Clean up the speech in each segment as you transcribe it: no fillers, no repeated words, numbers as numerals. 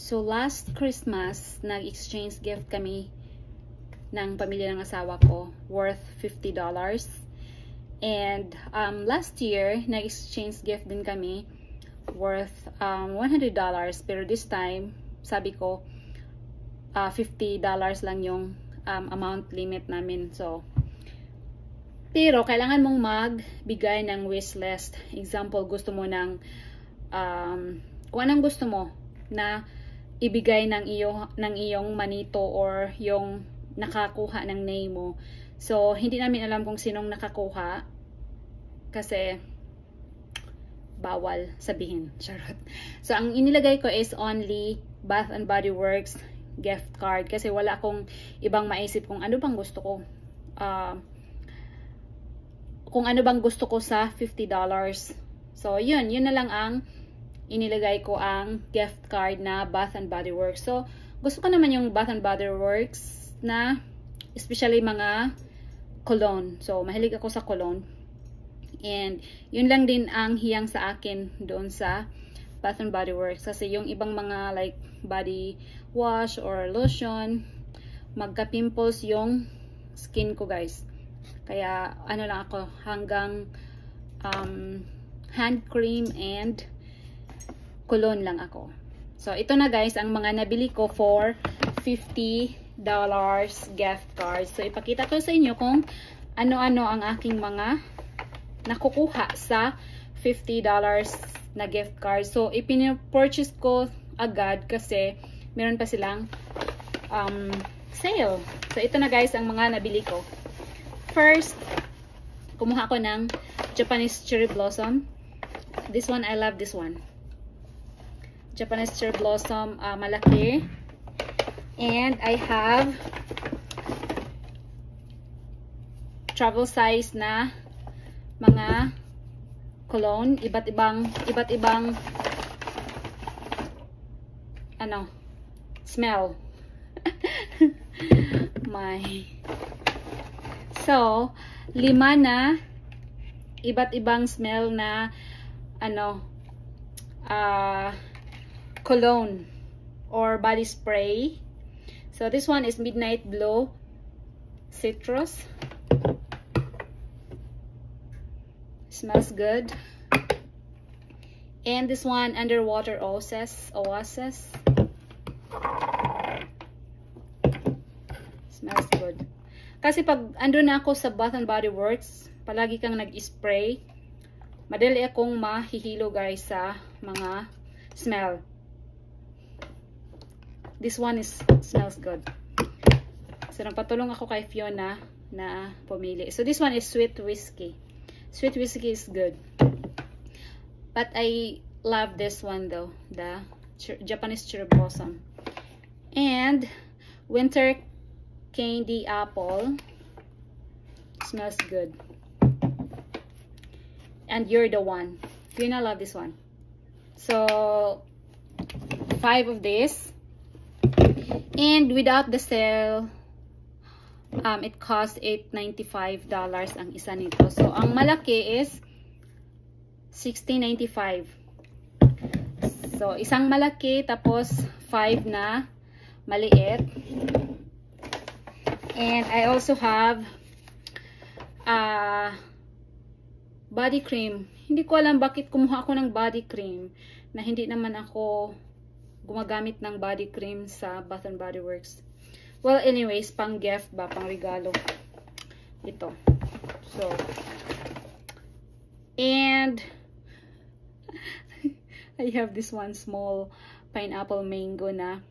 So, last Christmas, nag-exchange gift kami ng pamilya ng asawa ko worth $50. And last year, nag-exchange gift din kami worth $100. Pero this time, sabi ko, $50 lang yung amount limit namin. So, pero kailangan mong magbigay ng wish list. Example, gusto mo ng kung anong gusto mo na ibigay ng iyong manito or yung nakakuha ng name mo. So, hindi namin alam kung sinong nakakuha kasi bawal sabihin. Charot. So, ang inilagay ko is only Bath and Body Works gift card kasi wala akong ibang maisip kung ano bang gusto ko. Kung ano bang gusto ko sa $50. So, yun na lang ang inilagay ko ang gift card na Bath and Body Works. So, gusto ko naman yung Bath and Body Works na especially mga cologne. So, mahilig ako sa cologne. And, yun lang din ang hiyang sa akin doon sa Bath and Body Works. Kasi yung ibang mga like body wash or lotion, magka-pimples yung skin ko, guys. Kaya, ano lang ako, hanggang hand cream and cologne lang ako. So, ito na guys, ang mga nabili ko for $50 gift card. So, ipakita ko sa inyo kung ano-ano ang aking mga nakukuha sa $50 na gift card. So, ipin-purchase ko agad kasi meron pa silang sale. So, ito na guys, ang mga nabili ko. First, kumuha ko ng Japanese Cherry Blossom. This one, I love this one. Japanese Cherry Blossom, malaki. And I have travel size na mga cologne, iba't ibang ano, smell. So, 5 na iba't ibang smell na ano, cologne or body spray. So, this one is Midnight Blue Citrus. Smells good. And this one, Underwater Oasis. Smells good. Kasi pag andun na ako sa Bath and Body Works, palagi kang nag-spray, madali akong mahihilo guys sa mga smell. This one smells good. So, nagpatulong ako kay Fiona na pumili. So, this one is Sweet Whiskey. Sweet Whiskey is good. But I love this one though, the Japanese Cherry Blossom. And Winter Candy Apple. Smells good. And You're the One. Fiona love this one. So, 5 of this. And without the sale, it cost $8.95 ang isa nito. So, ang malaki is $16.95. So, isang malaki, tapos 5 na maliit. And I also have body cream. Hindi ko alam bakit kumuha ako ng body cream na hindi naman ako gumagamit ng body cream sa Bath and Body Works. Well, anyways, pang gift ba, pang regalo. Ito. So, and I have this one small pineapple mango na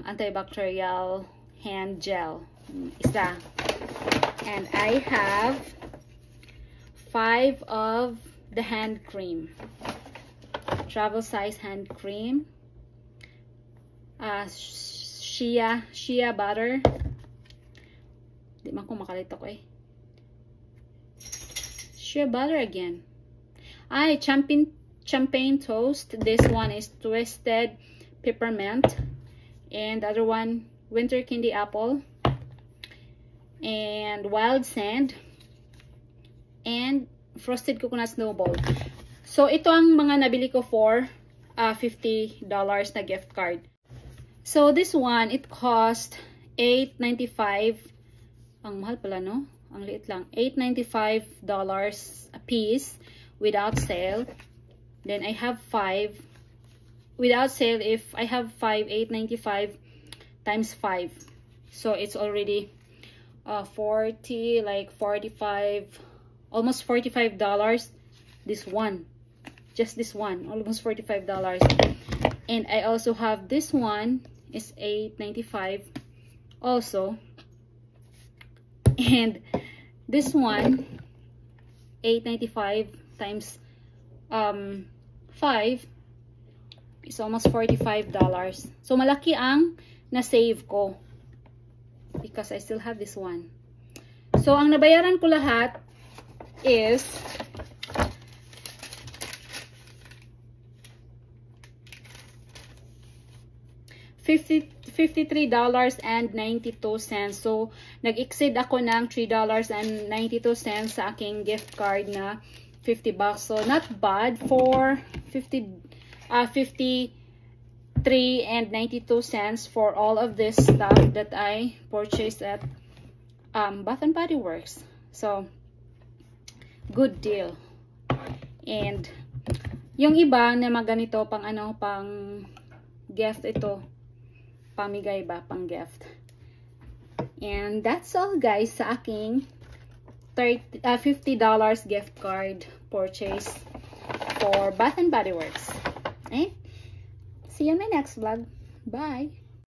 antibacterial hand gel. Isa. And I have 5 of the hand cream. Travel size hand cream. Shea butter. Di man ko makalito ko eh. Shea butter again. Ay, champagne toast. This one is Twisted Peppermint. And the other one, Winter Candy Apple. And Wild Sand. And Frosted Coconut Snowball. So, ito ang mga nabili ko for $50 na gift card. So this one, it cost $8.95. Ang mahal pala, no? Ang liit lang. $8.95 a piece without sale. Then I have 5. Without sale, if I have 5, $8.95 times 5. So it's already 40, like 45, almost $45. This one. Just this one. Almost $45. And I also have this one. Is $8.95 also. And this one, $8.95 times 5 is almost $45. So malaki ang na-save ko because I still have this one. So ang nabayaran ko lahat is $53.92. So, nag-exceed ako ng $3.92 sa aking gift card na $50. So, not bad for $53.92 for all of this stuff that I purchased at Bath and Body Works. So, good deal. And, yung iba na maganito pang gift ito. Pamigay ba, pang gift. And that's all guys sa aking $50 gift card purchase for Bath and Body Works. Okay? See you in my next vlog. Bye!